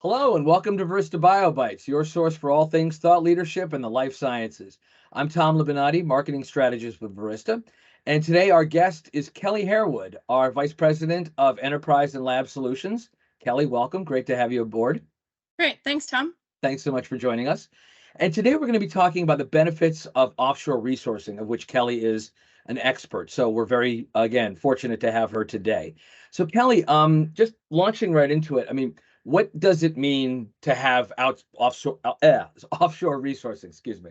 Hello and welcome to Verista BioBytes, your source for all things thought leadership and the life sciences. I'm Tom Libonate, Marketing Strategist with Verista, and today our guest is Kelly Harewood, our Vice President of Enterprise and Lab Solutions. Kelly, welcome. Great to have you aboard. Great. Thanks, Tom. Thanks so much for joining us. And today we're going to be talking about the benefits of offshore resourcing, of which Kelly is an expert. So we're very, again, fortunate to have her today. So Kelly, just launching right into it, I mean, what does it mean to have offshore resourcing? Excuse me.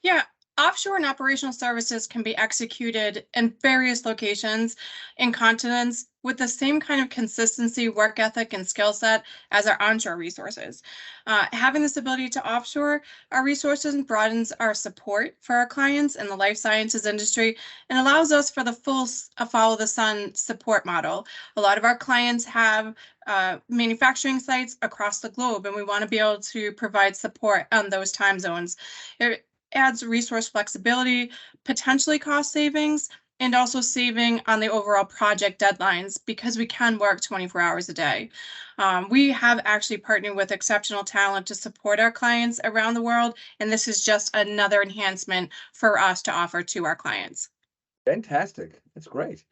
Yeah, offshore and operational services can be executed in various locations and continents with the same kind of consistency, work ethic, and skill set as our onshore resources. Having this ability to offshore our resources broadens our support for our clients in the life sciences industry and allows us for the full follow the sun support model. A lot of our clients have manufacturing sites across the globe, and we want to be able to provide support on those time zones. It adds resource flexibility, potentially cost savings, and also saving on the overall project deadlines because we can work 24 hours a day. We have actually partnered with exceptional talent to support our clients around the world, and this is just another enhancement for us to offer to our clients. Fantastic. That's great.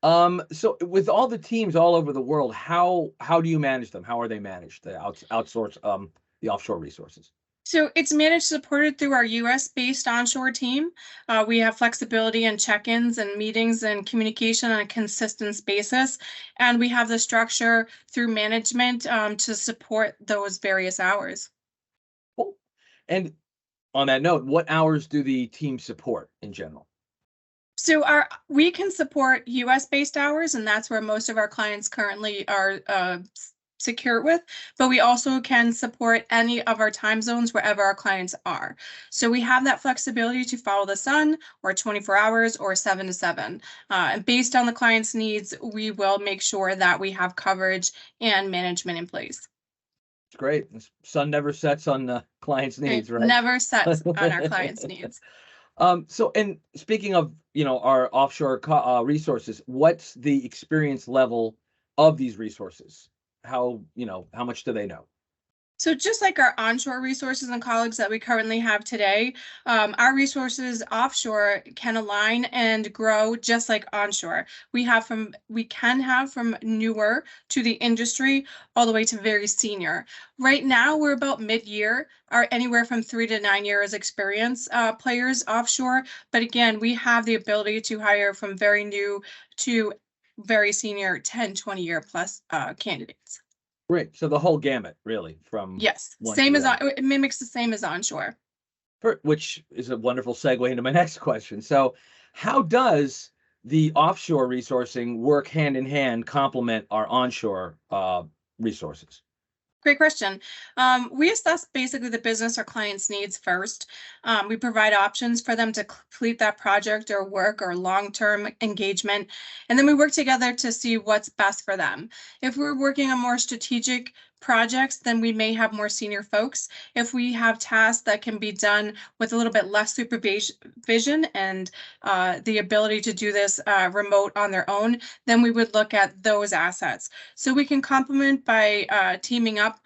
So with all the teams all over the world, how do you manage them? How are they managed? The outsource the offshore resources. So it's managed supported through our US-based onshore team. We have flexibility in check-ins and meetings and communication on a consistent basis. And we have the structure through management to support those various hours. Cool. And on that note, what hours do the team support in general? So we can support US-based hours, and that's where most of our clients currently are secure with, but we also can support any of our time zones wherever our clients are. So we have that flexibility to follow the sun or 24 hours or 7 to 7. And based on the client's needs, we will make sure that we have coverage and management in place. It's great. The sun never sets on the client's needs, right? Never sets on our client's needs. So, and speaking of, our offshore resources, what's the experience level of these resources? How much do they know? So just like our onshore resources and colleagues that we currently have today, our resources offshore can align and grow just like onshore. We can have from newer to the industry all the way to very senior. Right now, we're about mid-year, are anywhere from 3 to 9 years experience players offshore. But again, we have the ability to hire from very new to very senior 10, 20-year plus candidates. Great. So the whole gamut, really, from Yes, one same to as the other. it mimics the same as onshore. Which is a wonderful segue into my next question. So, how does the offshore resourcing work hand in hand, complement our onshore resources? Great question. We assess basically the business or client's needs first. We provide options for them to complete that project or work or long-term engagement. And then we work together to see what's best for them. If we're working on more strategic projects, then we may have more senior folks. If we have tasks that can be done with a little bit less supervision and the ability to do this remote on their own, then we would look at those assets. So we can complement by teaming up,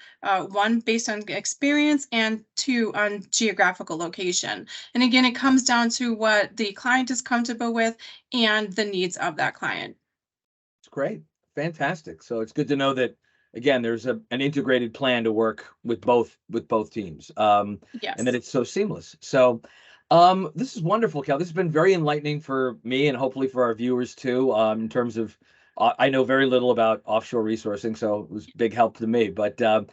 one, based on experience, and two, on geographical location. And again, it comes down to what the client is comfortable with and the needs of that client. It's great. Fantastic. So it's good to know that, again, there's an integrated plan to work with both teams, Yes. and that it's so seamless. So this is wonderful, Cal. This has been very enlightening for me and hopefully for our viewers too, in terms of I know very little about offshore resourcing, so it was big help to me. But so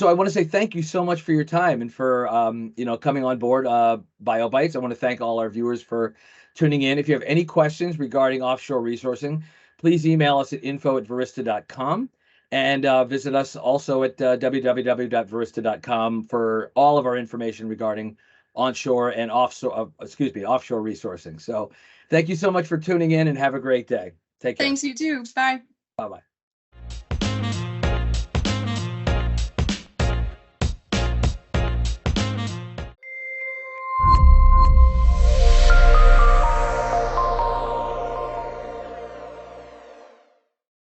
I want to say thank you so much for your time and for coming on board BioBytes. I want to thank all our viewers for tuning in. If you have any questions regarding offshore resourcing, please email us at info@verista.com. And visit us also at www.verista.com for all of our information regarding onshore and offshore resourcing. So thank you so much for tuning in and have a great day. Take care. Thanks, you too. Bye. Bye-bye.